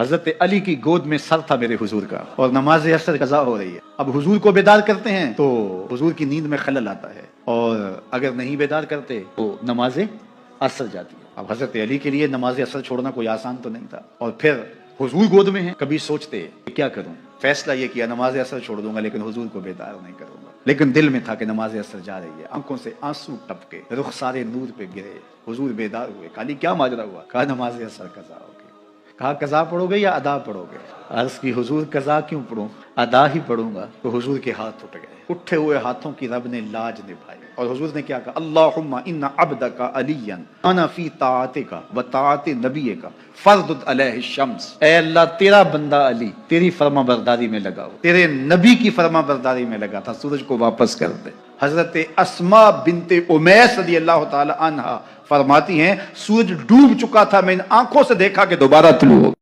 हजरत अली की गोद में सर था मेरे हुजूर का और नमाज असर कज़ा हो रही है। अब हुजूर को बेदार करते हैं तो हुजूर की नींद में खलल आता है, और अगर नहीं बेदार करते तो नमाज असर जाती है। अब हजरत अली के लिए नमाज असर छोड़ना कोई आसान तो नहीं था, और फिर हुजूर गोद में है। कभी सोचते क्या करूं, फैसला ये किया नमाज असर छोड़ दूंगा लेकिन हुजूर को बेदार नहीं करूंगा। लेकिन दिल में था कि नमाज असर जा रही है, आंखों से आंसू टपके, रुख सारे नूर पे गिरे, हुजूर बेदार हुए। काली क्या माजरा हुआ? कहा नमाज असर कज़ा हो गई। कहा कज़ा पढ़ोगे या अदा पढ़ोगे? अर्ज की हुजूर कज़ा क्यों पढ़ूं, अदा ही पढ़ूंगा। तो हुजूर के हाथ उठ गए, उठे हुए हाथों की रब ने लाज निभाई, और हुजूर ने क्या कहा? अल्लाहुम्मा इन्ना अब्दका अलियन अना फी ताअतिका व ताअति नबियका फर्दुद अलैहि शम्स। ऐ अल्लाह, तेरा बंदा अली तेरी फरमा बरदारी में लगा हो, तेरे नबी की फरमा बरदारी में लगा था, सूरज को वापस कर दे। हजरत अस्मा बिनते उमैस रज़ियल्लाहु ताला अन्हा फरमाती हैं, सूरज डूब चुका था, मैंने आंखों से देखा कि दोबारा तुलू हो।